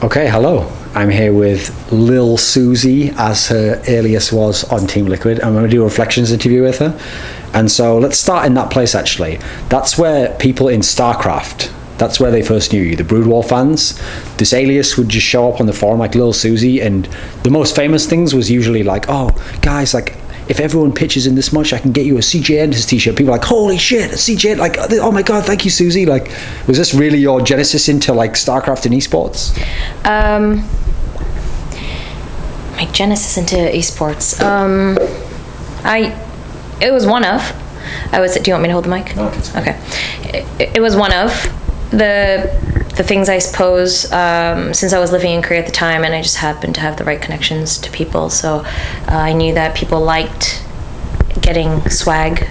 Okay, hello. I'm here with Lil Susie, as her alias was on TeamLiquid. I'm going to do a reflections interview with her. And so let's start in that place, actually. That's where people in StarCraft, that's where they first knew you, the Brood War fans. This alias would just show up on the forum like Lil Susie, and the most famous things was usually like, oh, guys, like, if everyone pitches in this much, I can get you a CJ Enders t-shirt. People are like, holy shit, a CJ, like, oh my God, thank you, Susie. Like, was this really your genesis into like StarCraft and esports? My genesis into esports. It was one of, I would say, do you want me to hold the mic? No, it's fine. Okay. It was one of the things, I suppose, since I was living in Korea at the time, and I just happened to have the right connections to people. So I knew that people liked getting swag,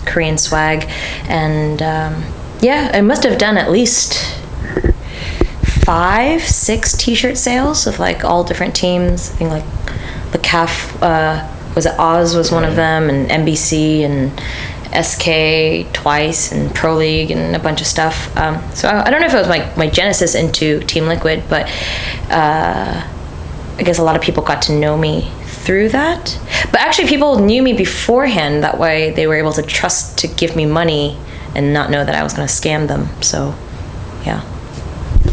Korean swag, and yeah, I must have done at least 5-6 t-shirt sales of like all different teams. I think like the CAF, was it Oz was one of them, and NBC and SK twice, and Pro League and a bunch of stuff. So I don't know if it was my genesis into TeamLiquid, but I guess a lot of people got to know me through that. But actually people knew me beforehand, that way they were able to trust to give me money and not know that I was going to scam them. So yeah.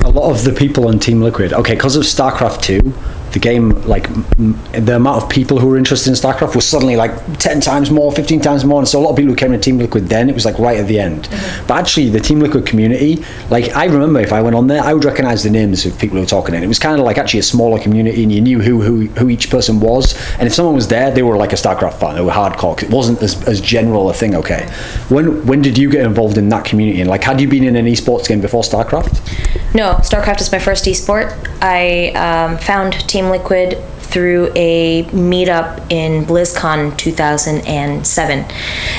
A lot of the people on TeamLiquid, okay, because of StarCraft 2, the game, like, the amount of people who were interested in StarCraft was suddenly like 10 times more, 15 times more, and so a lot of people who came to TeamLiquid then, it was like right at the end. Mm-hmm. But actually, the TeamLiquid community, like, I remember if I went on there, I would recognize the names of people who were talking in. It was kind of like actually a smaller community, and you knew who each person was, and if someone was there, they were like a StarCraft fan, they were hardcore, 'cause it wasn't as general a thing, okay? When did you get involved in that community, and like, had you been in an esports game before StarCraft? No, StarCraft is my first esport. I found TeamLiquid through a meetup in BlizzCon 2007.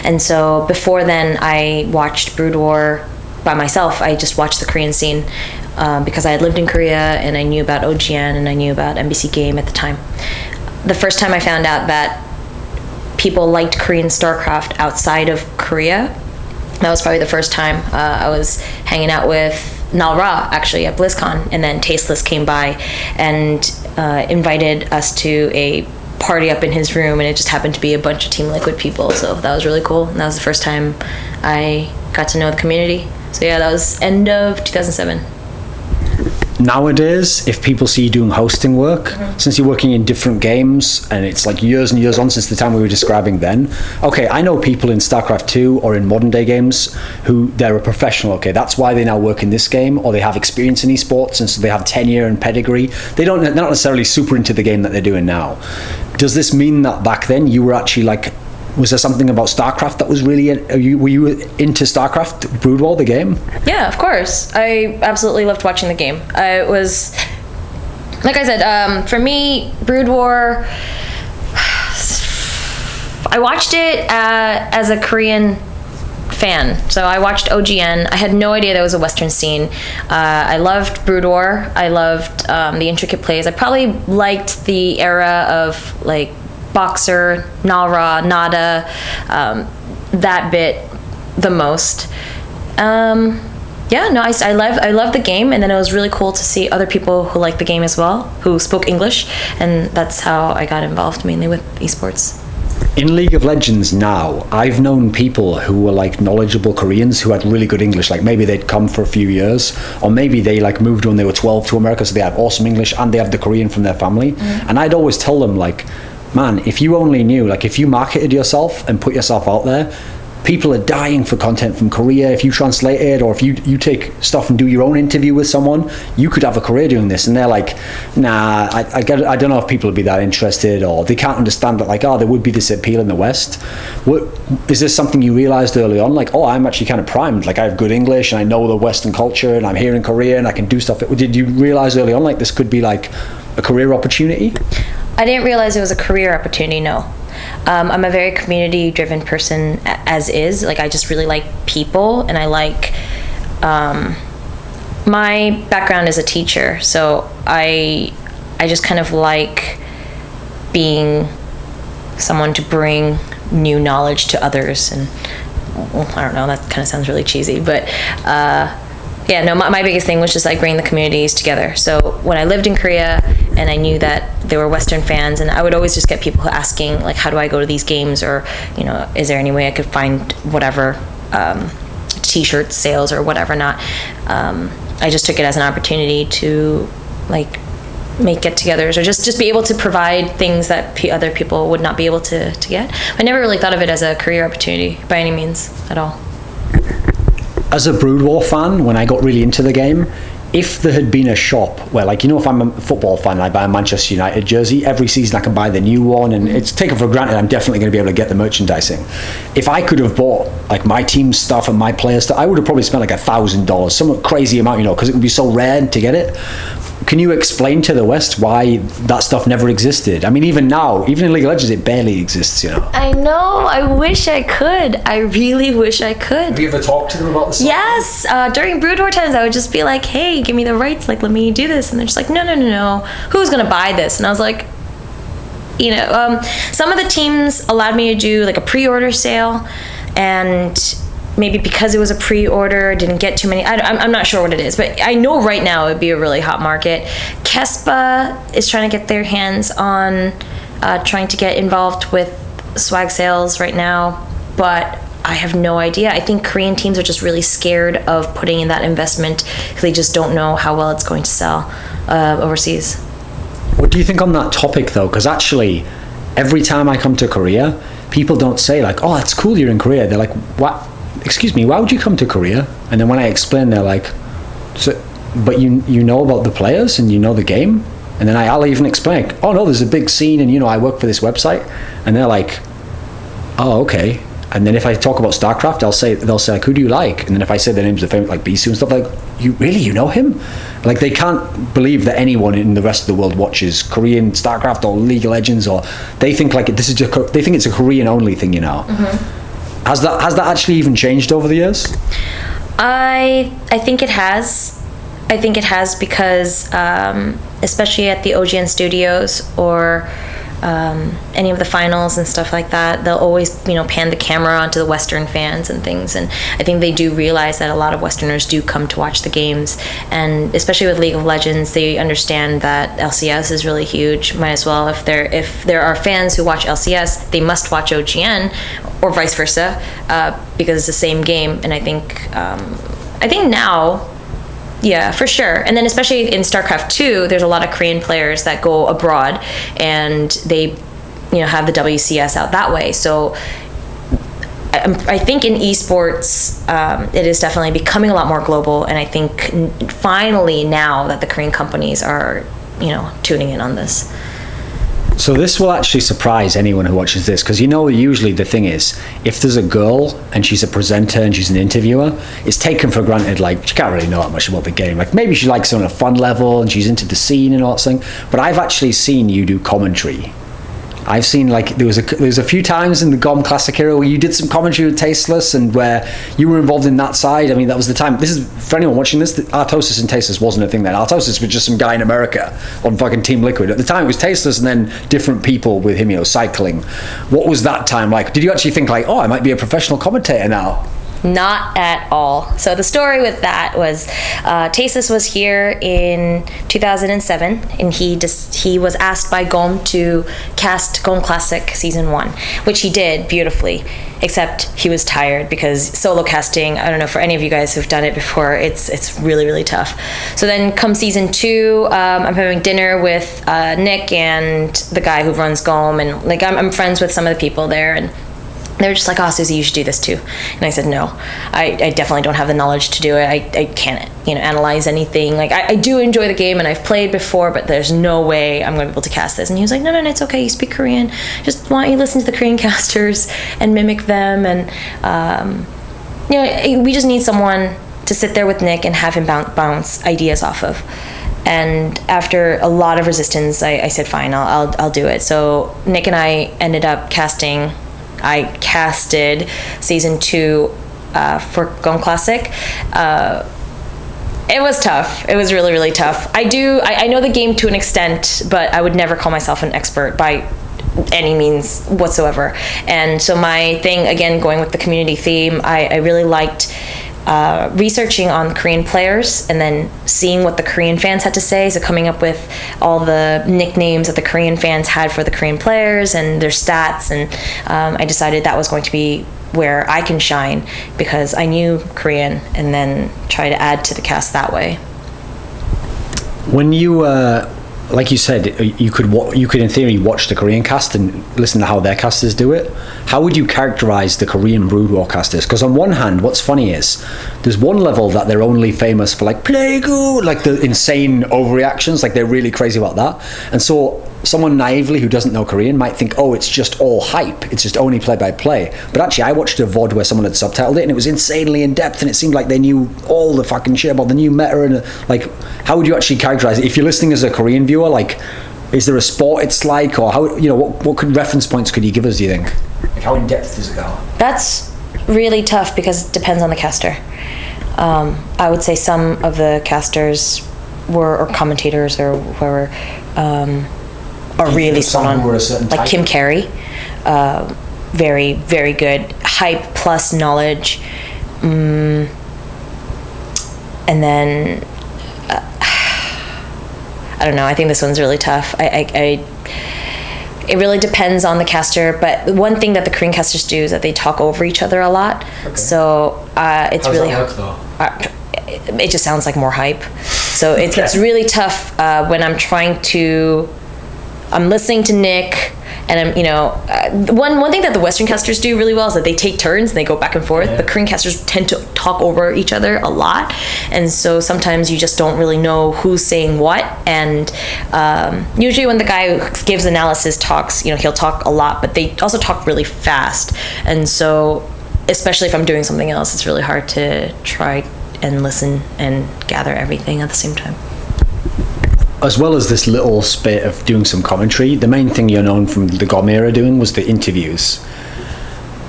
And so before then, I watched Brood War by myself. I just watched the Korean scene because I had lived in Korea, and I knew about OGN, and I knew about NBC Game at the time. The first time I found out that people liked Korean StarCraft outside of Korea, that was probably the first time I was hanging out with Nalra, actually, at BlizzCon, and then Tasteless came by and invited us to a party up in his room, and it just happened to be a bunch of TeamLiquid people, so that was really cool, and that was the first time I got to know the community. So yeah, that was end of 2007. Nowadays, if people see you doing hosting work, since you're working in different games, and it's like years and years on since the time we were describing then, okay, I know people in StarCraft 2 or in modern day games who they're a professional, okay, that's why they now work in this game, or they have experience in esports, and so they have tenure and pedigree. They're not necessarily super into the game that they're doing now. Does this mean that back then you were actually like, was there something about StarCraft that was really, were you into StarCraft, Brood War, the game? Yeah, of course. I absolutely loved watching the game. It was, like I said, for me, Brood War, I watched it as a Korean fan. So I watched OGN. I had no idea there was a Western scene. I loved Brood War. I loved the intricate plays. I probably liked the era of like Boxer, Nalra, Nada, that bit the most. Yeah, no, I love the game, and then it was really cool to see other people who liked the game as well, who spoke English, and that's how I got involved mainly with esports. In League of Legends now, I've known people who were like knowledgeable Koreans who had really good English, like maybe they'd come for a few years, or maybe they like moved when they were 12 to America, so they have awesome English and they have the Korean from their family. And I'd always tell them like, man, if you only knew, like if you marketed yourself and put yourself out there, people are dying for content from Korea. If you translate it, or if you take stuff and do your own interview with someone, you could have a career doing this. And they're like, nah, I don't know if people would be that interested, or they can't understand that like, oh, there would be this appeal in the West. Is this something you realized early on? Like, oh, I'm actually kind of primed. Like I have good English and I know the Western culture and I'm here in Korea and I can do stuff. Did you realize early on like this could be like a career opportunity? I didn't realize it was a career opportunity, no. I'm a very community-driven person as is. Like, I just really like people, and I like, my background is a teacher, so I just kind of like being someone to bring new knowledge to others. And well, I don't know, that kind of sounds really cheesy, but Yeah, no, my biggest thing was just like bringing the communities together. So when I lived in Korea and I knew that there were Western fans, and I would always just get people asking, like, how do I go to these games? Or, you know, is there any way I could find whatever t-shirt sales or whatever not. I just took it as an opportunity to, like, make get-togethers or just be able to provide things that other people would not be able to get. I never really thought of it as a career opportunity by any means at all. As a Brood War fan, when I got really into the game, if there had been a shop where, like, you know, if I'm a football fan and I buy a Manchester United jersey, every season I can buy the new one, and it's taken for granted I'm definitely going to be able to get the merchandising. If I could have bought, like, my team stuff and my player stuff, I would have probably spent like $1,000, some crazy amount, you know, because it would be so rare to get it. Can you explain to the West why that stuff never existed? I mean, even now, even in League of Legends, it barely exists, you know. I know. I wish I could. I really wish I could. Have you ever talked to them about this? Yes. During Brood War times, I would just be like, hey, give me the rights. Like, let me do this. And they're just like, no. Who's going to buy this? And I was like, you know, some of the teams allowed me to do like a pre-order sale, and maybe because it was a pre-order, didn't get too many. I'm not sure what it is, but I know right now it would be a really hot market. Kespa is trying to get their hands on trying to get involved with swag sales right now, but I have no idea. I think Korean teams are just really scared of putting in that investment because they just don't know how well it's going to sell overseas. What do you think on that topic, though? Because actually, every time I come to Korea, people don't say, like, oh, it's cool you're in Korea. They're like, what? Excuse me, why would you come to Korea? And then when I explain, they're like, so, but you know about the players and you know the game? And then I'll even explain, like, oh no, there's a big scene, and you know, I work for this website. And they're like, oh, okay. And then if I talk about StarCraft, they'll say like, who do you like? And then if I say the names of famous, like Bisu and stuff, like, you know him? Like, they can't believe that anyone in the rest of the world watches Korean StarCraft or League of Legends, or they think like they think it's a Korean only thing, you know. Mm-hmm. Has that actually even changed over the years? I think it has. I think it has because especially at the OGN studios or any of the finals and stuff like that, they'll always, you know, pan the camera onto the Western fans and things, and I think they do realize that a lot of Westerners do come to watch the games, and especially with League of Legends, they understand that LCS is really huge. Might as well, if there are fans who watch LCS, they must watch OGN, or vice versa, because it's the same game. And I think now, yeah, for sure. And then especially in StarCraft 2, there's a lot of Korean players that go abroad and they, you know, have the WCS out that way. So I think in esports, it is definitely becoming a lot more global. And I think finally now that the Korean companies are, you know, tuning in on this. So this will actually surprise anyone who watches this, because, you know, usually the thing is, if there's a girl and she's a presenter and she's an interviewer, it's taken for granted, like, she can't really know that much about the game. Like, maybe she likes it on a fun level and she's into the scene and all that thing. But I've actually seen you do commentary. I've seen, like, there was a few times in the GOM Classic era where you did some commentary with Tasteless, and where you were involved in that side. I mean, that was the time. This is, for anyone watching this, Artosis and Tasteless wasn't a thing then. Artosis was just some guy in America on fucking TeamLiquid. At the time, it was Tasteless and then different people with him, you know, cycling. What was that time like? Did you actually think, like, oh, I might be a professional commentator now? Not at all. So the story with that was Tasteless was here in 2007, and he was asked by GOM to cast GOM Classic Season 1, which he did beautifully, except he was tired because solo casting, I don't know, for any of you guys who've done it before, it's really, really tough. So then come Season 2, I'm having dinner with Nick and the guy who runs GOM, and like I'm friends with some of the people there, and they were just like, oh, Susie, you should do this too. And I said, no, I definitely don't have the knowledge to do it. I can't, you know, analyze anything. Like, I do enjoy the game and I've played before, but there's no way I'm going to be able to cast this. And he was like, no, it's okay. You speak Korean. Just why don't you listen to the Korean casters and mimic them? And, you know, we just need someone to sit there with Nick and have him bounce ideas off of. And after a lot of resistance, I said, fine, I'll do it. So Nick and I ended up casting. I casted Season 2 for GOM Classic. It was tough. It was really, really tough. I know the game to an extent, but I would never call myself an expert by any means whatsoever. And so my thing, again, going with the community theme, I really liked researching on Korean players and then seeing what the Korean fans had to say. So coming up with all the nicknames that the Korean fans had for the Korean players and their stats. And I decided that was going to be where I can shine because I knew Korean, and then try to add to the cast that way. When you, like you said, you could in theory watch the Korean cast and listen to how their casters do it. How would you characterize the Korean Brood War casters? Because on one hand, what's funny is there's one level that they're only famous for like play good, like the insane overreactions, like they're really crazy about that. And so someone naively who doesn't know Korean might think, oh, it's just all hype. It's just only play by play. But actually, I watched a VOD where someone had subtitled it and it was insanely in depth and it seemed like they knew all the fucking shit about the new meta. And like, how would you actually characterize it? If you're listening as a Korean viewer, like, is there a sport it's like, or how, you know, what could reference points could you give us, do you think? Like, how in depth does it go? That's really tough because it depends on the caster. I would say some of the casters or commentators or whoever, are really spot on. Like Kim Carey, very, very good. Hype plus knowledge. And then, I don't know, I think this one's really tough. It really depends on the caster, but one thing that the Korean casters do is that they talk over each other a lot. Okay. So it's How's really that work, though? It just sounds like more hype. So it's really tough when I'm listening to Nick, and I'm, you know, one thing that the Western casters do really well is that they take turns and they go back and forth. Yeah. The Korean casters tend to talk over each other a lot, and so sometimes you just don't really know who's saying what. And usually when the guy who gives analysis talks, you know, he'll talk a lot, but they also talk really fast. And so, especially if I'm doing something else, it's really hard to try and listen and gather everything at the same time. As well as this little spit of doing some commentary, the main thing you're known from the GOM era doing was the interviews.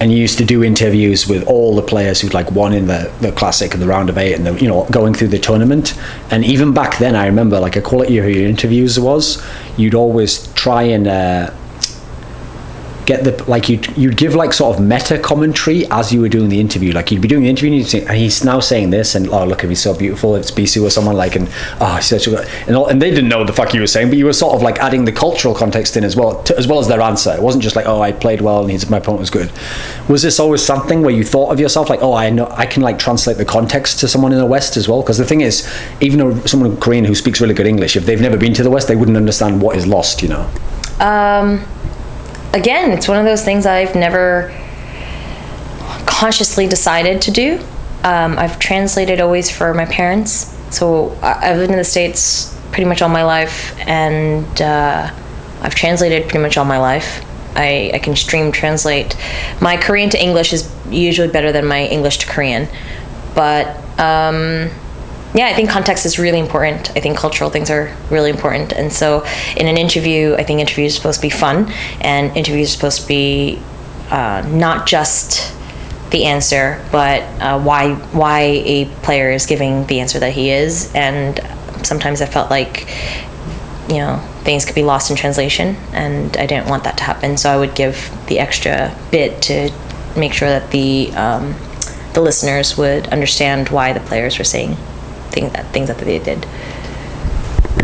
And you used to do interviews with all the players who'd like won in the Classic and the round of 8 and the, you know, going through the tournament. And even back then, I remember like a quality of your interviews was you'd always try and get the, like you'd give like sort of meta commentary as you were doing the interview. Like you'd be doing the interview and you'd say, and he's now saying this, and oh, look at me, so beautiful, it's Bisu or someone, like, and oh, he's such a, and they didn't know what the fuck you were saying, but you were sort of like adding the cultural context in as well as their answer. It wasn't just like, oh, I played well and my opponent was good. Was this always something where you thought of yourself like, oh, I know I can like translate the context to someone in the West as well? Because the thing is, even though someone Korean who speaks really good English, if they've never been to the West, they wouldn't understand what is lost, you know. Again, it's one of those things I've never consciously decided to do. I've translated always for my parents. So I've lived in the States pretty much all my life, and I've translated pretty much all my life. I can stream translate. My Korean to English is usually better than my English to Korean. But yeah, I think context is really important. I think cultural things are really important. And so in an interview, I think interviews are supposed to be fun, and interviews are supposed to be not just the answer, but why a player is giving the answer that he is. And sometimes I felt like, you know, things could be lost in translation, and I didn't want that to happen. So I would give the extra bit to make sure that the listeners would understand why the players were saying things that they did.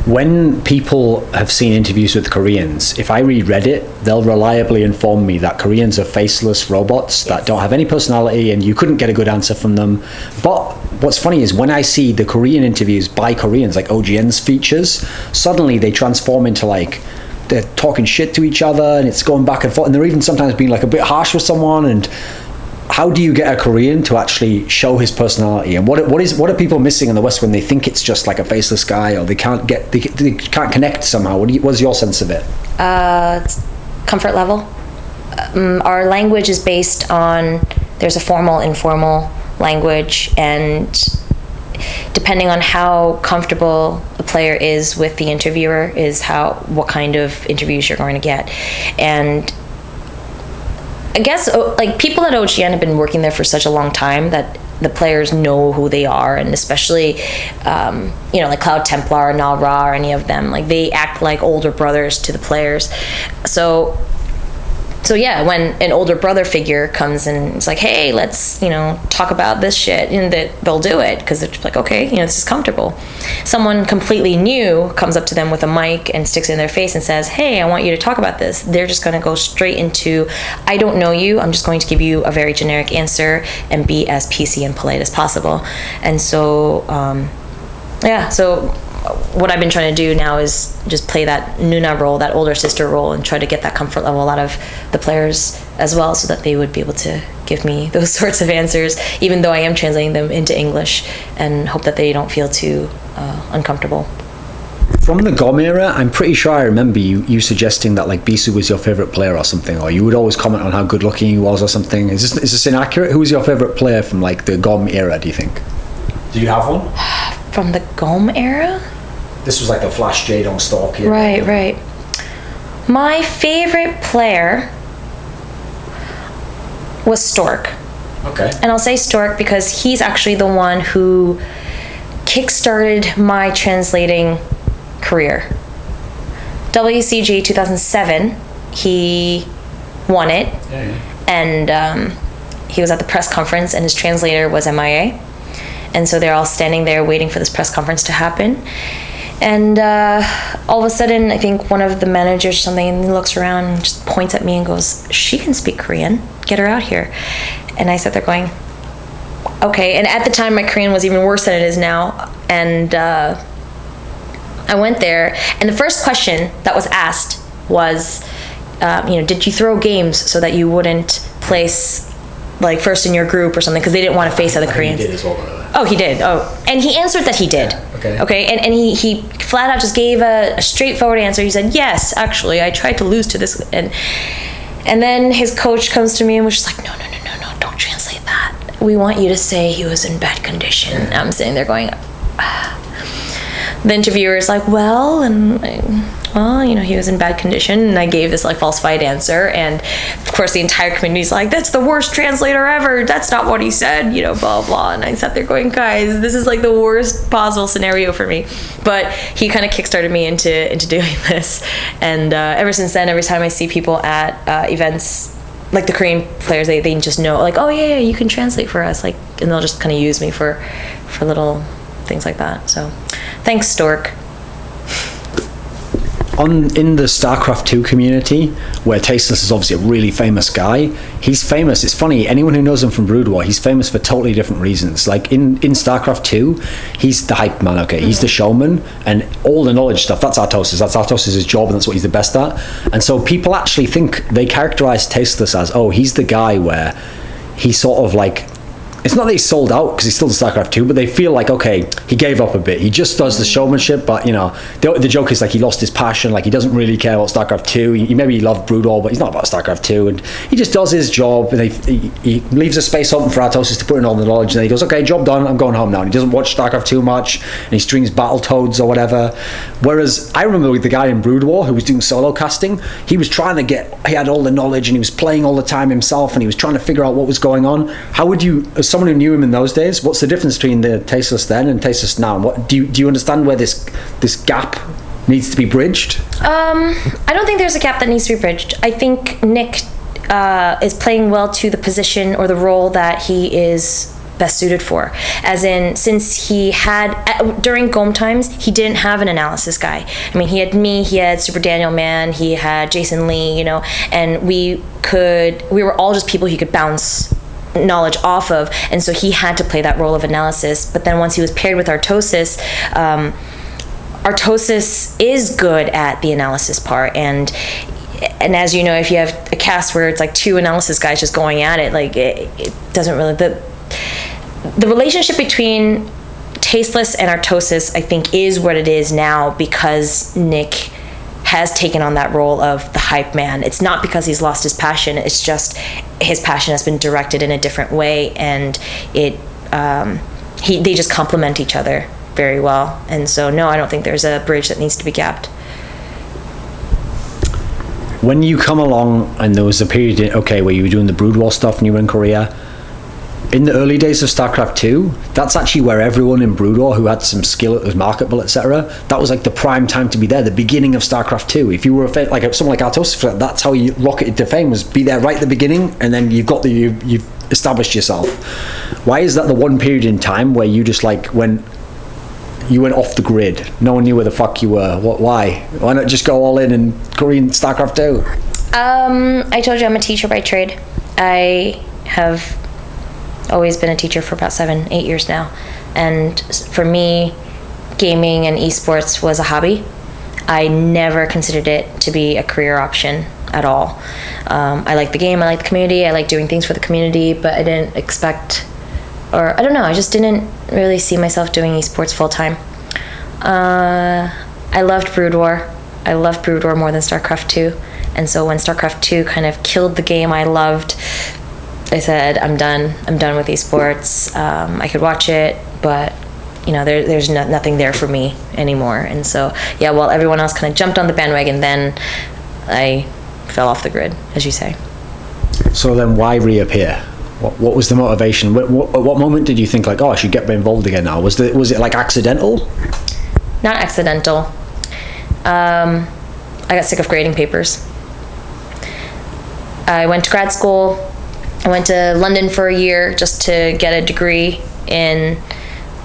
When people have seen interviews with Koreans, if I read Reddit, they'll reliably inform me that Koreans are faceless robots that don't have any personality and you couldn't get a good answer from them. But what's funny is when I see the Korean interviews by Koreans, like OGN's features, suddenly they transform into like, they're talking shit to each other and it's going back and forth, and they're even sometimes being like a bit harsh with someone. And how do you get a Korean to actually show his personality? And what are people missing in the West when they think it's just like a faceless guy, or they can't connect somehow? What's your sense of it? It's comfort level. Our language is based on, there's a formal, informal language, and depending on how comfortable the player is with the interviewer is what kind of interviews you're going to get. And I guess like people at OGN have been working there for such a long time that the players know who they are, and especially you know, like Cloud Templar, Nal Ra, or any of them, like they act like older brothers to the players. So so yeah, when an older brother figure comes and it's like, hey, let's, talk about this shit, and that they'll do it because they're just like, okay, this is comfortable. Someone completely new comes up to them with a mic and sticks it in their face and says, hey, I want you to talk about this. They're just going to go straight into, I don't know you, I'm just going to give you a very generic answer and be as PC and polite as possible. And so, so what I've been trying to do now is just play that Nuna role, that older sister role, and try to get that comfort level out of the players as well, so that they would be able to give me those sorts of answers, even though I am translating them into English, and hope that they don't feel too uncomfortable. From the GOM era, I'm pretty sure I remember you suggesting that like Bisu was your favorite player or something, or you would always comment on how good looking he was or something. Is this inaccurate? Who was your favorite player from like the GOM era, do you think? Do you have one? From the GOM era? This was like the Flash Jade on Stalk here. Right. My favorite player was Stork. Okay. And I'll say Stork because he's actually the one who kickstarted my translating career. WCG 2007, he won it. Yeah. And he was at the press conference and his translator was MIA. And so they're all standing there waiting for this press conference to happen. And all of a sudden, I think one of the managers or something looks around and just points at me and goes, she can speak Korean, get her out here. And I sat there going, okay. And at the time, my Korean was even worse than it is now. And I went there, and the first question that was asked was, did you throw games so that you wouldn't place like first in your group or something, because they didn't want to face other Koreans. He did as well, by the way. Oh, he did. Oh, and he answered that he did. Yeah, okay. And he flat out just gave a straightforward answer. He said, yes, actually, I tried to lose to this. And then his coach comes to me and was just like, no, don't translate that. We want you to say he was in bad condition. I'm sitting there going, The interviewer is like, he was in bad condition, and I gave this like falsified answer, and of course the entire community is like, that's the worst translator ever, that's not what he said, blah blah. And I sat there going, guys, this is like the worst possible scenario for me. But he kind of kickstarted me into doing this, and ever since then, every time I see people at events, like the Korean players, they just know, like, oh yeah, you can translate for us, like, and they'll just kind of use me for little things like that. So thanks, Stork. In the StarCraft 2 community, where Tasteless is obviously a really famous guy, he's famous. It's funny, anyone who knows him from Brood War, he's famous for totally different reasons. Like in StarCraft 2, he's the hype man, okay? He's the showman, and all the knowledge stuff, that's Artosis. That's Artosis' job, and that's what he's the best at. And so people actually think, they characterize Tasteless as, oh, he's the guy where he's sort of like, it's not that he's sold out because he's still in StarCraft 2, but they feel like, okay, he gave up a bit. He just does the showmanship, but the joke is like he lost his passion, like he doesn't really care about StarCraft 2. He maybe loved Brood War, but he's not about StarCraft 2, and he just does his job, and he leaves a space open for Artosis to put in all the knowledge, and then he goes, okay, job done, I'm going home now. And he doesn't watch StarCraft 2 much, and he streams Battletoads or whatever. Whereas I remember with the guy in Brood War who was doing solo casting, he was trying to he had all the knowledge, and he was playing all the time himself, and he was trying to figure out what was going on. How would you, as someone who knew him in those days, what's the difference between the Tasteless then and Tasteless now? What do you understand where this gap needs to be bridged? I don't think there's a gap that needs to be bridged. I think Nick is playing well to the position or the role that he is best suited for. As in, since he had, during GOM times, he didn't have an analysis guy. I mean, he had me, he had Super Daniel Man, he had Jason Lee, and we were all just people he could bounce knowledge off of, and so he had to play that role of analysis. But then once he was paired with Artosis, Artosis is good at the analysis part, and as you know, if you have a cast where it's like two analysis guys just going at it, like it doesn't really, the relationship between Tasteless and Artosis, I think, is what it is now because Nick has taken on that role of the hype man. It's not because he's lost his passion, it's just his passion has been directed in a different way, and they just complement each other very well. And so no, I don't think there's a bridge that needs to be gapped. When you come along and there was a period where you were doing the Brood War stuff and you were in Korea, in the early days of StarCraft 2, that's actually where everyone in Brood War who had some skill that was marketable, etc., that was like the prime time to be there, the beginning of StarCraft 2. If you were like someone like Artosis, that's how you rocketed to fame, was be there right at the beginning, and then you've established yourself. Why is that the one period in time where you just like when you went off the grid, no one knew where the fuck you were? Why not just go all in and Korean StarCraft 2? I told you I'm a teacher by trade. I have always been a teacher for about 7-8 years now, and for me, gaming and esports was a hobby. I never considered it to be a career option at all. I like the game, I like the community, I like doing things for the community, but I didn't expect, or I don't know, I just didn't really see myself doing esports full time. I loved Brood War. I loved Brood War more than StarCraft 2, and so when StarCraft 2 kind of killed the game I loved, I said, I'm done with esports. I could watch it, but there's nothing there for me anymore. And so, yeah, while everyone else kind of jumped on the bandwagon, then I fell off the grid, as you say. So then why reappear? What was the motivation? At what moment did you think like, oh, I should get involved again now? Was it like accidental? Not accidental. I got sick of grading papers. I went to grad school. I went to London for a year just to get a degree in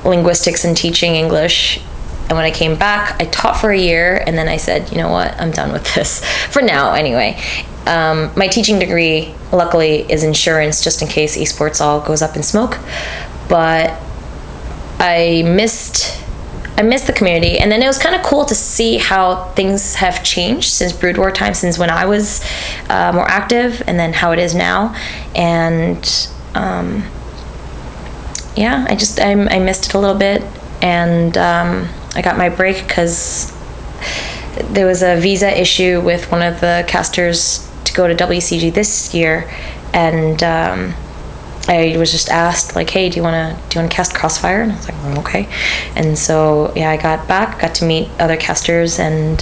linguistics and teaching English. And when I came back, I taught for a year, and then I said, you know what, I'm done with this. For now, anyway. My teaching degree, luckily, is insurance, just in case esports all goes up in smoke. But I missed the community, and then it was kind of cool to see how things have changed since Brood War time, since when I was more active, and then how it is now. And yeah, I missed it a little bit, and I got my break because there was a visa issue with one of the casters to go to WCG this year, and I was just asked like, hey, do you want to cast Crossfire? And I was like, oh, okay. And so yeah, I got to meet other casters, and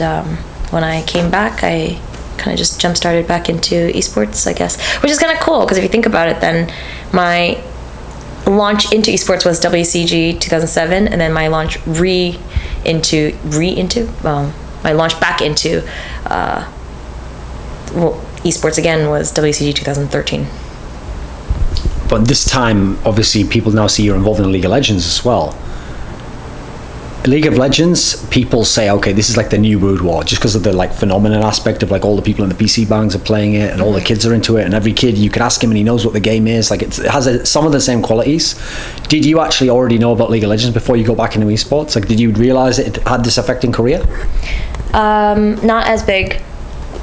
when I came back, I kind of just jump started back into esports, I guess, which is kind of cool because if you think about it, then my launch into esports was WCG 2007, and then my launch my launch back into esports again was WCG 2013. But this time, obviously, people now see you're involved in League of Legends as well. League of Legends, people say, okay, this is like the new Brood War, just because of the like phenomenon aspect of like all the people in the PC bangs are playing it, and all the kids are into it, and every kid you can ask him and he knows what the game is. Like it has some of the same qualities. Did you actually already know about League of Legends before you go back into esports? Like, did you realize it had this effect in Korea? Not as big.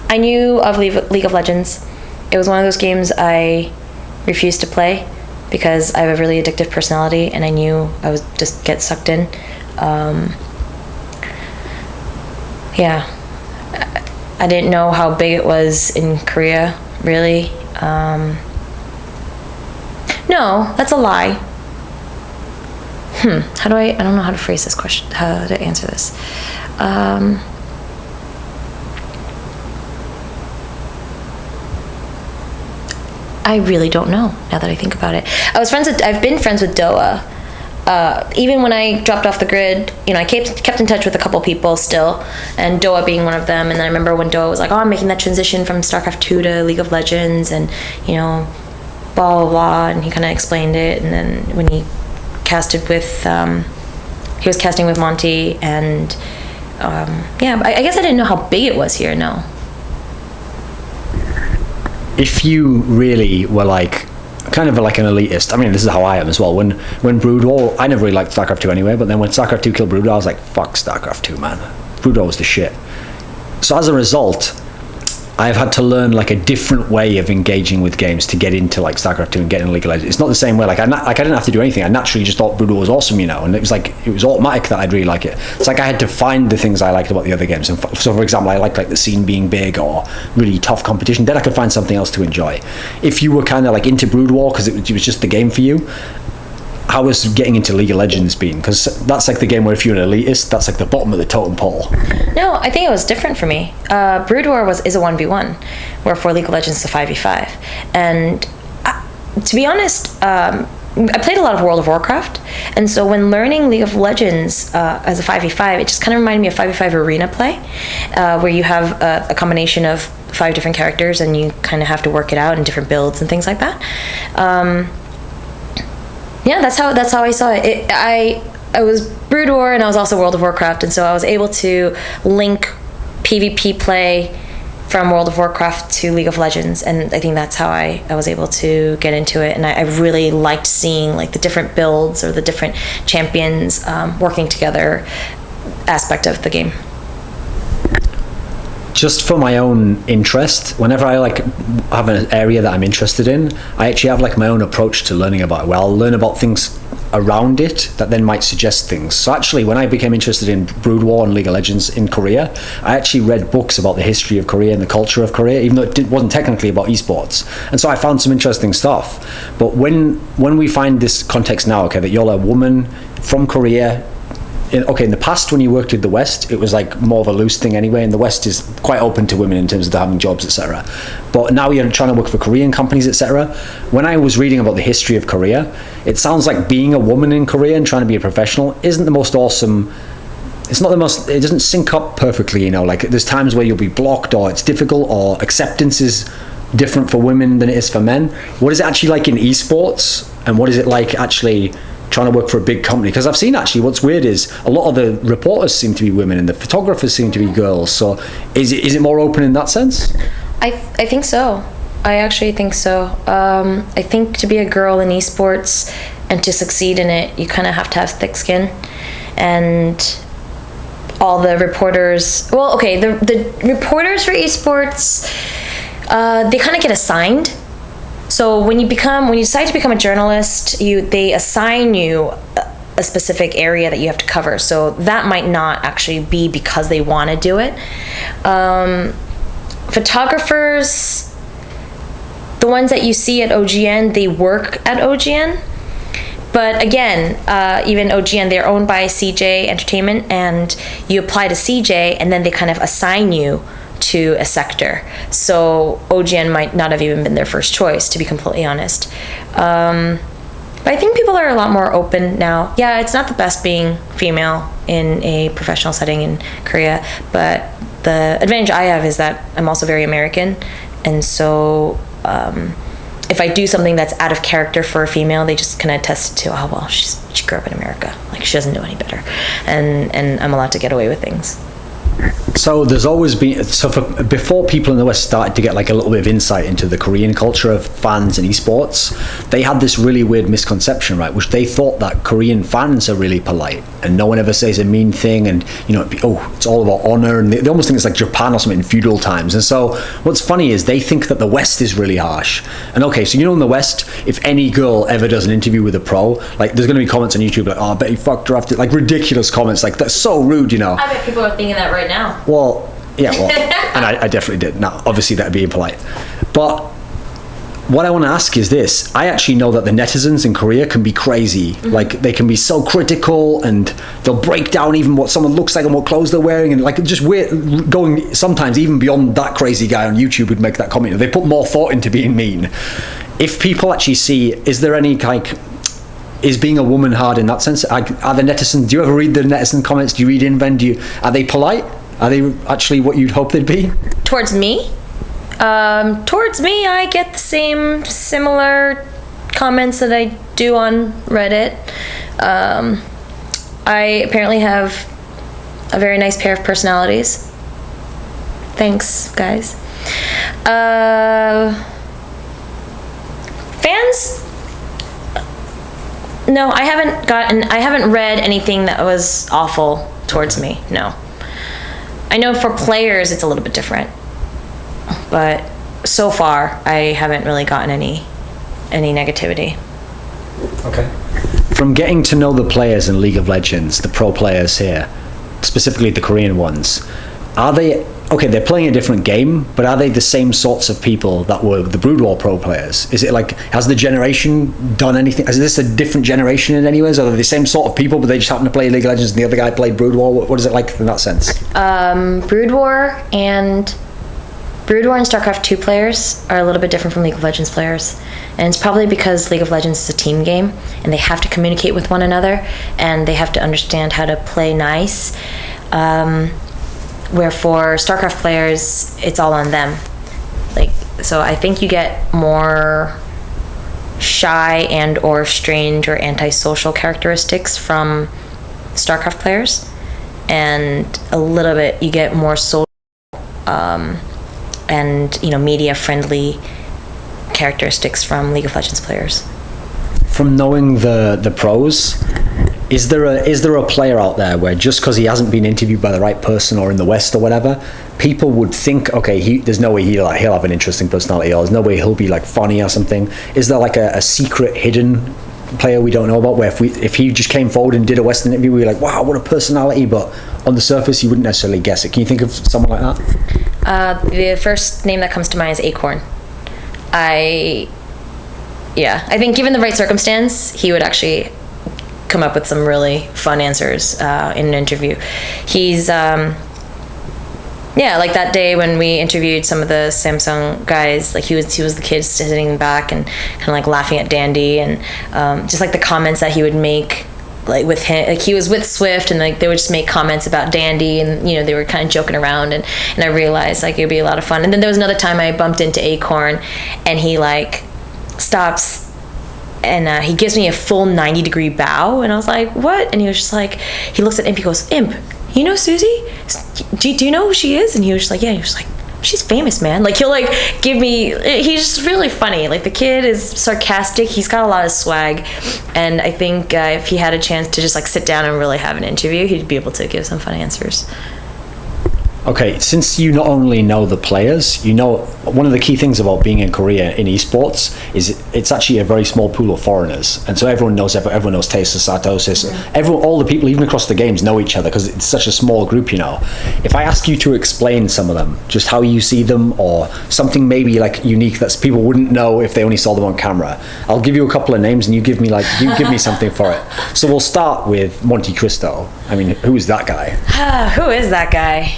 I knew of League of Legends. It was one of those games I refused to play because I have a really addictive personality, and I knew I would just get sucked in. Yeah, I didn't know how big it was in Korea, really. No, that's a lie. I don't know how to phrase this question, how to answer this. I really don't know, now that I think about it. I've been friends with Doa. Even when I dropped off the grid, I kept in touch with a couple people still, and Doa being one of them. And then I remember when Doa was like, oh, I'm making that transition from StarCraft 2 to League of Legends, and, blah, blah, blah, and he kind of explained it. And then when he casted with, he was casting with Monty, and, yeah, I guess I didn't know how big it was here, no. If you really were like kind of like an elitist, I mean, this is how I am as well. When Brood War, I never really liked StarCraft 2 anyway, but then when StarCraft 2 killed Brood War, I was like, fuck StarCraft 2, man. Brood War was the shit. So as a result, I've had to learn like a different way of engaging with games to get into like StarCraft 2 and get into League of Legends. It's not the same way. Like I didn't have to do anything. I naturally just thought Brood War was awesome, and it was automatic that I'd really like it. It's like I had to find the things I liked about the other games. And so, for example, I liked like the scene being big or really tough competition. Then I could find something else to enjoy. If you were kind of like into Brood War because it was just the game for you, how has getting into League of Legends been? Because that's like the game where if you're an elitist, that's like the bottom of the totem pole. No, I think it was different for me. Brood War is a 1v1, where for League of Legends it's a 5v5. And to be honest, I played a lot of World of Warcraft, and so when learning League of Legends as a 5v5, it just kind of reminded me of 5v5 arena play, where you have a combination of 5 different characters, and you kind of have to work it out in different builds and things like that. Yeah, that's how I saw it. I was Brood War, and I was also World of Warcraft, and so I was able to link PvP play from World of Warcraft to League of Legends, and I think that's how I was able to get into it. And I really liked seeing like the different builds or the different champions working together aspect of the game. Just for my own interest, whenever I like have an area that I'm interested in, I actually have like my own approach to learning about it, where I'll learn about things around it that then might suggest things. So actually, when I became interested in Brood War and League of Legends in Korea, I actually read books about the history of Korea and the culture of Korea, even though it wasn't technically about esports. And so I found some interesting stuff. But when we find this context now, okay, that you're a woman from Korea, in the past when you worked with the West, it was like more of a loose thing anyway, and the West is quite open to women in terms of having jobs, etc. But now you're trying to work for Korean companies, etc. When I was reading about the history of Korea, it sounds like being a woman in Korea and trying to be a professional isn't the most awesome. It's not the most, it doesn't sync up perfectly, like there's times where you'll be blocked, or it's difficult, or acceptance is different for women than it is for men. What is it actually like in esports, and what is it like actually trying to work for a big company? Because I've seen actually what's weird is a lot of the reporters seem to be women and the photographers seem to be girls. So is it more open in that sense? I think so. I actually think so. I think to be a girl in esports and to succeed in it, you kind of have to have thick skin. And all the reporters, the reporters for esports, they kind of get assigned. So when you decide to become a journalist, they assign you a specific area that you have to cover. So that might not actually be because they want to do it. Photographers, the ones that you see at OGN, they work at OGN. But again, even OGN, they're owned by CJ Entertainment, and you apply to CJ, and then they kind of assign you to a sector. So OGN might not have even been their first choice, to be completely honest. But I think people are a lot more open now. Yeah, it's not the best being female in a professional setting in Korea, but the advantage I have is that I'm also very American, and so if I do something that's out of character for a female, they just kind of attest to, oh well, she grew up in America, like she doesn't know any better, and I'm allowed to get away with things. So there's always been, before people in the West started to get like a little bit of insight into the Korean culture of fans and esports, they had this really weird misconception, right, which they thought that Korean fans are really polite and no one ever says a mean thing, and it's all about honor, and they almost think it's like Japan or something in feudal times. And so what's funny is they think that the West is really harsh. And okay, so in the West, if any girl ever does an interview with a pro, like there's going to be comments on YouTube like, oh, I bet he fucked her after, like ridiculous comments, like that's so rude, I bet people are thinking that right now. Well, and I definitely did. Now, obviously that'd be impolite. But what I want to ask is this. I actually know that the netizens in Korea can be crazy. Mm-hmm. Like they can be so critical, and they'll break down even what someone looks like and what clothes they're wearing, and like just weird, going sometimes even beyond that crazy guy on YouTube would make that comment. They put more thought into being mean. If people actually see, is there any is being a woman hard in that sense? Are the netizens, do you ever read the netizen comments? Do you read Inven? Are they polite? Are they actually what you'd hope they'd be? Towards me? Towards me, I get the same similar comments that I do on Reddit. I apparently have a very nice pair of personalities. Thanks, guys. Fans? No, I haven't read anything that was awful towards me, no. I know for players it's a little bit different, but so far I haven't really gotten any negativity. Okay. From getting to know the players in League of Legends, the pro players here, specifically the Korean ones, are they, okay, they're playing a different game, but are they the same sorts of people that were the Brood War pro players? Is it like, has the generation done anything? Is this a different generation in any ways? Are they the same sort of people, but they just happen to play League of Legends and the other guy played Brood War? What is it like in that sense? Brood War and Brood War and StarCraft 2 players are a little bit different from League of Legends players. And it's probably because League of Legends is a team game, and they have to communicate with one another, and they have to understand how to play nice. Where for StarCraft players, it's all on them. Like, so I think you get more shy and or strange or antisocial characteristics from StarCraft players, and a little bit you get more social and media friendly characteristics from League of Legends players. From knowing the pros, is there a player out there where just because he hasn't been interviewed by the right person or in the West or whatever, people would think, okay, there's no way he'll have an interesting personality, or there's no way he'll be like funny or something? Is there like a secret hidden player we don't know about, where if he just came forward and did a Western interview, we'd be like, wow, what a personality, but on the surface you wouldn't necessarily guess it? Can you think of someone like that? The first name that comes to mind is Acorn. I think given the right circumstance, he would actually come up with some really fun answers in an interview. He's like that day when we interviewed some of the Samsung guys, like he was the kid sitting back and kind of like laughing at Dandy, and just like the comments that he would make, like with him, like he was with Swift, and like they would just make comments about Dandy, and they were kind of joking around, and I realized like it would be a lot of fun. And then there was another time I bumped into Acorn, and he like stops and he gives me a full 90-degree bow, and I was like, what? And he was just like, he looks at Imp, he goes, Imp, you know Susie? Do you know who she is? And he was just like, yeah. He was like, she's famous, man. Like, he'll like give me, he's just really funny. Like, the kid is sarcastic. He's got a lot of swag. And I think if he had a chance to just like sit down and really have an interview, he'd be able to give some fun answers. Okay, since you not only know the players, one of the key things about being in Korea in esports is it's actually a very small pool of foreigners, and so everyone knows Tasteless, Artosis, all the people even across the games know each other because it's such a small group. If I ask you to explain some of them, just how you see them, or something maybe like unique that people wouldn't know if they only saw them on camera, I'll give you a couple of names and you give me something for it. So we'll start with Monte Cristo. I mean, who is that guy? Who is that guy?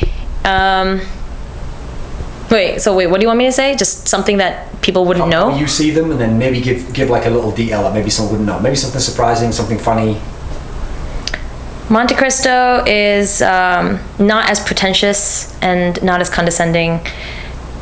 Wait, what do you want me to say? Just something that people wouldn't know? How you see them, and then maybe give like a little detail that maybe someone wouldn't know. Maybe something surprising, something funny. Monte Cristo is not as pretentious and not as condescending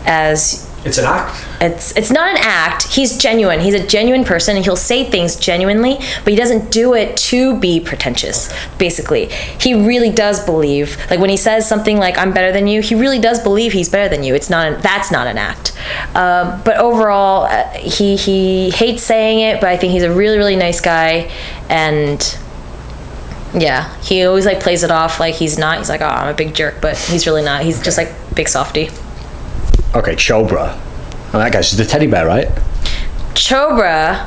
as... It's an act? It's not an act. He's genuine. He's a genuine person, and he'll say things genuinely, but he doesn't do it to be pretentious, basically. He really does believe, like when he says something like, I'm better than you, he really does believe he's better than you. That's not an act. But overall, he hates saying it, but I think he's a really, really nice guy, and yeah, he always like plays it off like he's not. He's like, oh, I'm a big jerk, but he's really not. He's just like big softy. Okay, Chobra. Oh, that guy's just a teddy bear, right? Chobra,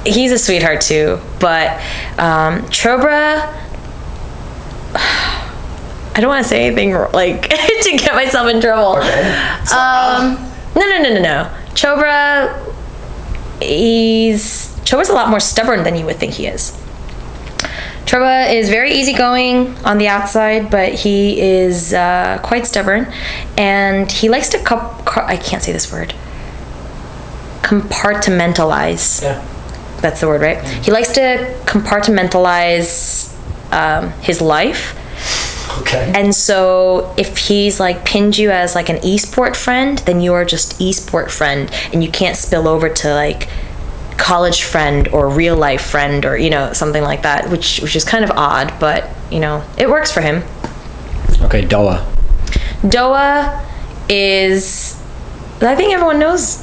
he's a sweetheart too, but Chobra, I don't want to say anything like to get myself in trouble. Okay. No. Chobra, Chobra's a lot more stubborn than you would think he is. Chobra is very easygoing on the outside, but he is quite stubborn, and he likes to I can't say this word. Compartmentalize. Yeah. That's the word, right? Mm-hmm. He likes to compartmentalize his life. Okay. And so if he's like pinned you as like an esport friend, then you are just esport friend, and you can't spill over to like college friend or real life friend or something like that, which is kind of odd, but it works for him. Okay, Doa is, I think everyone knows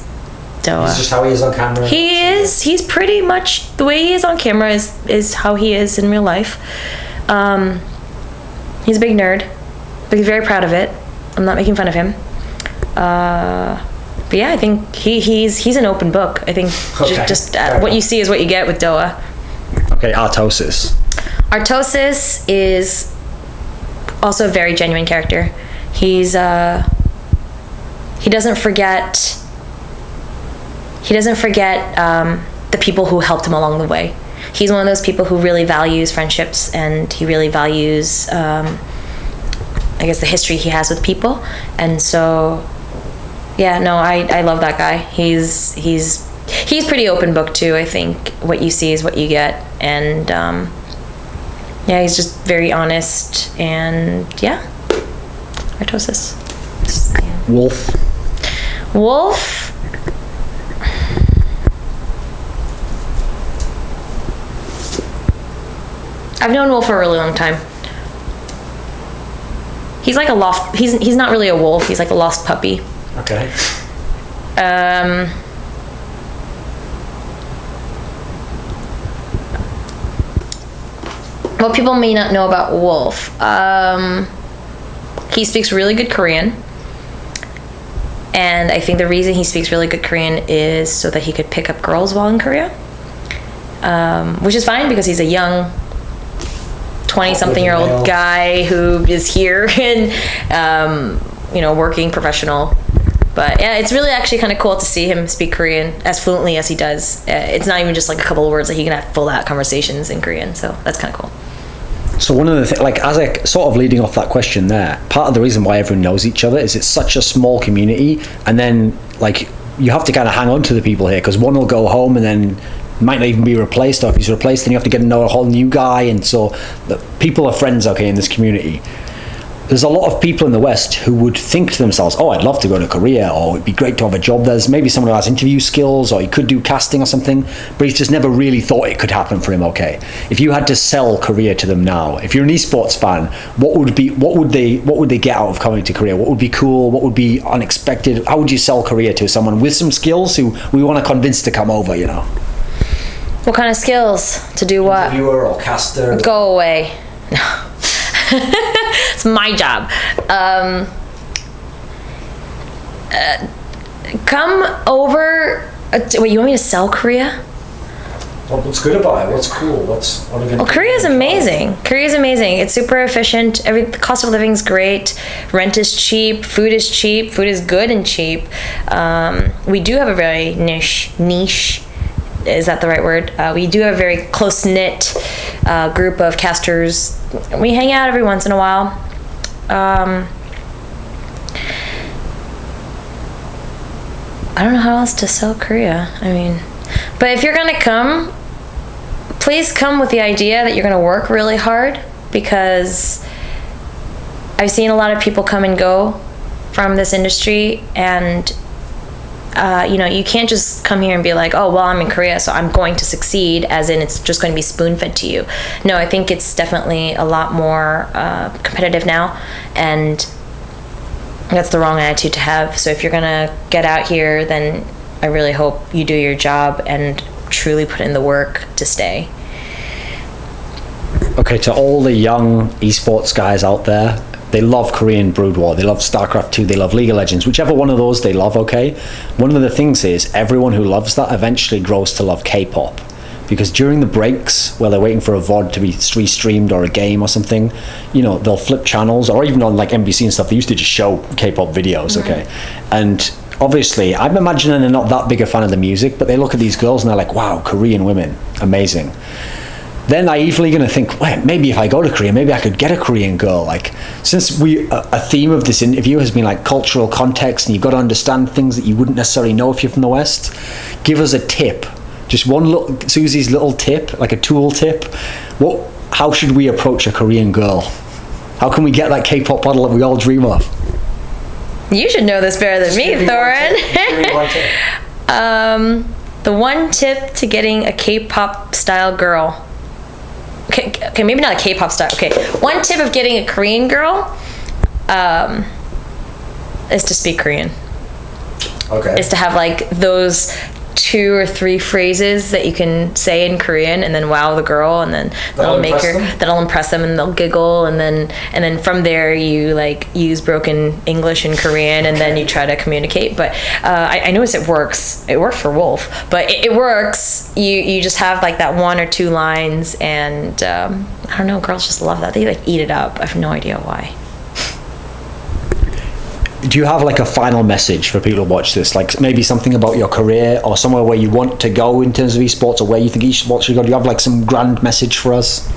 Doa. He's just how he is on camera. He's pretty much the way he is on camera is how he is in real life. He's a big nerd, but he's very proud of it. I'm not making fun of him. But yeah, I think he's an open book. I think just what you see is what you get with Doa. Okay, Artosis. Artosis is also a very genuine character. He doesn't forget the people who helped him along the way. He's one of those people who really values friendships, and he really values I guess the history he has with people. And so, yeah, no, I love that guy. He's pretty open book too. I think what you see is what you get, and yeah, he's just very honest, and yeah, Artosis. Wolf. I've known Wolf for a really long time. He's like a lost. He's not really a wolf. He's like a lost puppy. Okay. What people may not know about Wolf, he speaks really good Korean. And I think the reason he speaks really good Korean is so that he could pick up girls while in Korea. Which is fine because he's a young 20-something-year-old guy who is here and, working professional. But yeah, it's really actually kind of cool to see him speak Korean as fluently as he does. It's not even just like a couple of words, that he can have full-out conversations in Korean. So that's kind of cool. So one of the things, like, as I sort of leading off that question there, part of the reason why everyone knows each other is it's such a small community, and then like you have to kind of hang on to the people here, because one will go home and then might not even be replaced, or if he's replaced then you have to get to know a whole new guy, and so the people are friends, okay, in this community. There's a lot of people in the West who would think to themselves, oh, I'd love to go to Korea, or it'd be great to have a job. There's maybe someone who has interview skills, or he could do casting or something, but he's just never really thought it could happen for him, okay? If you had to sell Korea to them now, if you're an esports fan, what would they get out of coming to Korea? What would be cool? What would be unexpected? How would you sell Korea to someone with some skills who we want to convince to come over, What kind of skills? To do what? Interviewer or caster? Go away. No. It's my job. Come over. Wait, you want me to sell Korea? What's good about it? What's cool? Well, Korea's amazing. Korea's amazing. It's super efficient. The cost of living is great. Rent is cheap. Food is cheap. Food is good and cheap. We do have a very niche. Is that the right word? We do have a very close-knit group of casters. We hang out every once in a while. I don't know how else to sell Korea. But if you're gonna come, please come with the idea that you're gonna work really hard, because I've seen a lot of people come and go from this industry, and you can't just come here and be like, oh, well, I'm in Korea, so I'm going to succeed, as in it's just going to be spoon-fed to you. No, I think it's definitely a lot more competitive now, and that's the wrong attitude to have. So if you're going to get out here, then I really hope you do your job and truly put in the work to stay. Okay, to all the young esports guys out there, they love Korean Brood War, they love StarCraft 2, they love League of Legends, whichever one of those they love, okay? One of the things is, everyone who loves that eventually grows to love K-pop. Because during the breaks, where they're waiting for a VOD to be restreamed or a game or something, they'll flip channels, or even on like NBC and stuff, they used to just show K-pop videos, okay? And obviously, I'm imagining they're not that big a fan of the music, but they look at these girls and they're like, wow, Korean women, amazing. They're naively going to think, wait, maybe if I go to Korea, maybe I could get a Korean girl. Like, since a theme of this interview has been like cultural context, and you've got to understand things that you wouldn't necessarily know if you're from the West, give us a tip. Just one little, Susie's little tip, like a tool tip. How should we approach a Korean girl? How can we get that K-pop model that we all dream of? You should know this better than me, Thorin. The one tip to getting a K-pop style girl. Okay, maybe not a K-pop style. Okay, one tip of getting a Korean girl is to speak Korean. Okay. Is to have like those 2 or 3 phrases that you can say in Korean, and then wow the girl, and then that'll impress them, and they'll giggle, and then from there you like use broken English and Korean, and then you try to communicate. But I noticed it works. It worked for Wolf, but it works. You just have like that 1 or 2 lines, and I don't know, girls just love that. They like eat it up. I have no idea why. Do you have like a final message for people to watch this? Like maybe something about your career, or somewhere where you want to go in terms of esports, or where you think esports should go? Do you have like some grand message for us?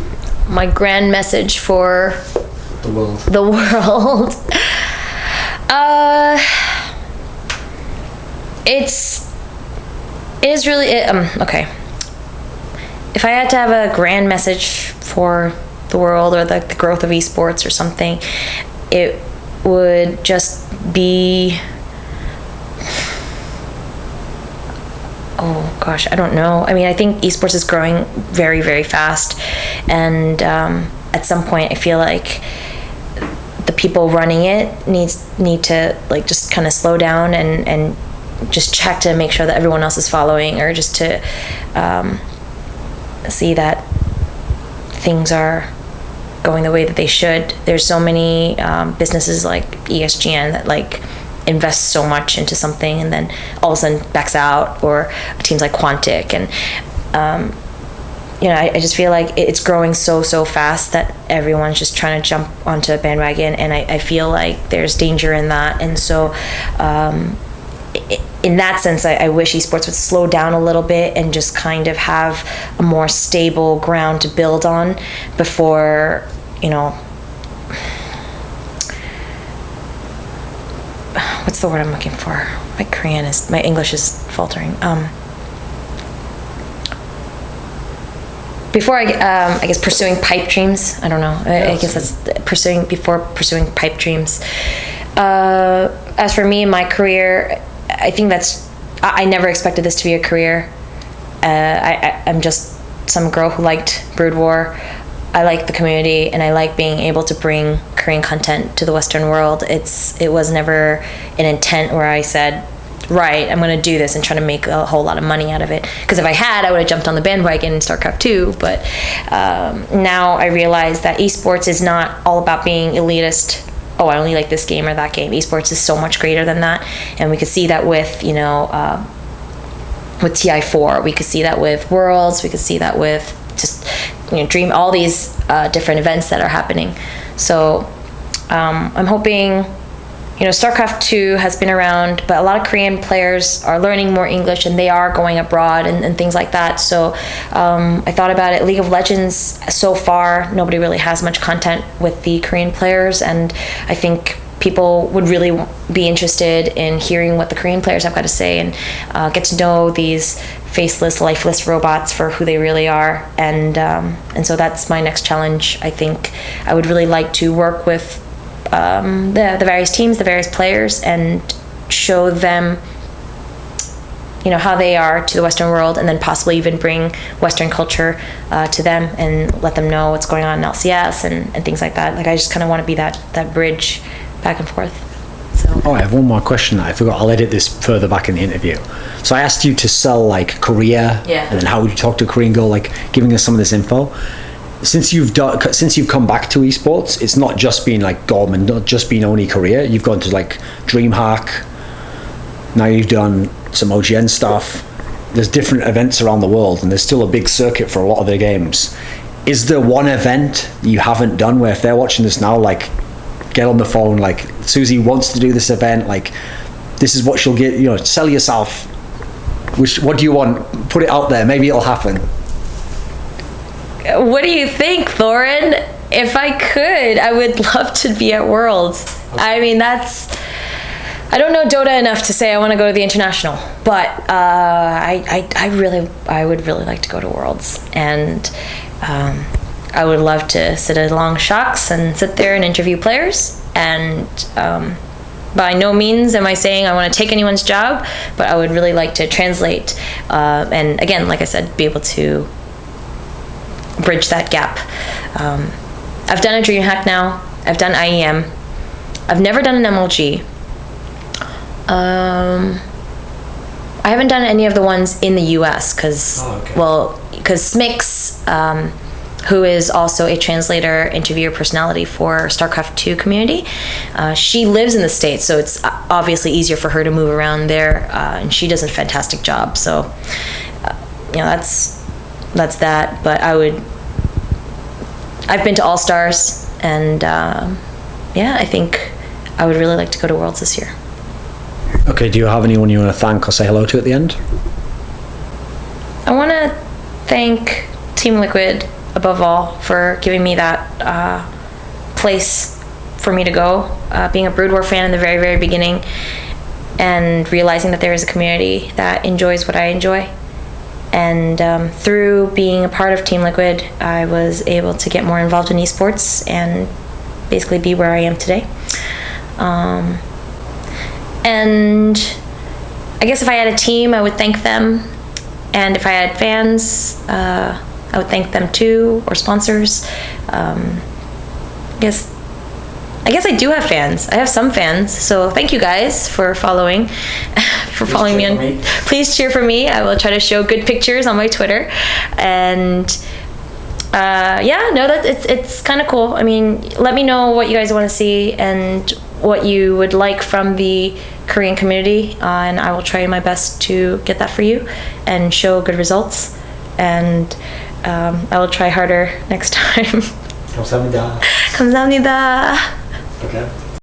My grand message for The world. The world. It is really, okay. If I had to have a grand message for the world or the growth of esports or something, it would just be, oh gosh, I don't know. I mean, I think esports is growing very, very fast, and at some point I feel like the people running it need to like just kind of slow down and just check to make sure that everyone else is following, or just to see that things are going the way that they should. There's so many businesses like ESGN that like invest so much into something and then all of a sudden backs out, or teams like Quantic, and I just feel like it's growing so fast that everyone's just trying to jump onto a bandwagon, and I feel like there's danger in that. And so in that sense, I wish esports would slow down a little bit and just kind of have a more stable ground to build on before, what's the word I'm looking for? My English is faltering. Before I guess pursuing pipe dreams. I don't know. I guess that's before pursuing pipe dreams. As for me, my career, I think I never expected this to be a career. I'm just some girl who liked Brood War. I like the community, and I like being able to bring Korean content to the Western world. It was never an intent where I said, right, I'm going to do this and try to make a whole lot of money out of it. Because if I had, I would have jumped on the bandwagon in StarCraft 2. But now I realize that esports is not all about being elitist. Oh, I only like this game or that game. Esports is so much greater than that. And we could see that with, with TI4. We could see that with Worlds. We could see that with just, Dream, all these different events that are happening. So I'm hoping, StarCraft 2 has been around, but a lot of Korean players are learning more English, and they are going abroad and things like that. So I thought about it. League of Legends, so far, nobody really has much content with the Korean players, and I think people would really be interested in hearing what the Korean players have got to say, and get to know these faceless, lifeless robots for who they really are. And so that's my next challenge. I think I would really like to work with the various teams, the various players, and show them, how they are to the Western world, and then possibly even bring Western culture to them and let them know what's going on in LCS and things like that. Like, I just kind of want to be that bridge back and forth. So. Oh, I have one more question that I forgot. I'll edit this further back in the interview. So I asked you to sell like Korea, and then how would you talk to a Korean girl, like giving us some of this info. Since you've come back to esports, it's not just been like Gorman, not just been only Korea. You've gone to like DreamHack. Now you've done some OGN stuff. There's different events around the world, and there's still a big circuit for a lot of their games. Is there one event you haven't done where if they're watching this now, like, get on the phone, like, Susie wants to do this event, like, this is what she'll get, sell yourself. What do you want? Put it out there. Maybe it'll happen. What do you think, Thorin? If I could, I would love to be at Worlds. Okay. I mean, I don't know Dota enough to say I want to go to the international, but I would really like to go to Worlds, and I would love to sit along Shocks and sit there and interview players. And by no means am I saying I want to take anyone's job, but I would really like to translate, and again, like I said, be able to bridge that gap. I've done a DreamHack now. I've done IEM. I've never done an MLG. I haven't done any of the ones in the US because Smix, who is also a translator, interviewer personality for StarCraft 2 community, she lives in the States, so it's obviously easier for her to move around there, and she does a fantastic job. So, that's that. But I've been to All Stars, and I think I would really like to go to Worlds this year. Okay, do you have anyone you want to thank or say hello to at the end? I want to thank TeamLiquid above all for giving me that place for me to go. Being a Brood War fan in the very, very beginning, and realizing that there is a community that enjoys what I enjoy. And through being a part of TeamLiquid, I was able to get more involved in esports and basically be where I am today. And I guess if I had a team, I would thank them. And if I had fans, I would thank them too, or sponsors. I guess I do have fans. I have some fans, so thank you guys for following, following me on. Please cheer for me. I will try to show good pictures on my Twitter, and it's kind of cool. I mean, let me know what you guys want to see and what you would like from the Korean community, and I will try my best to get that for you and show good results. And I will try harder next time. 감사합니다. 감사합니다. Okay.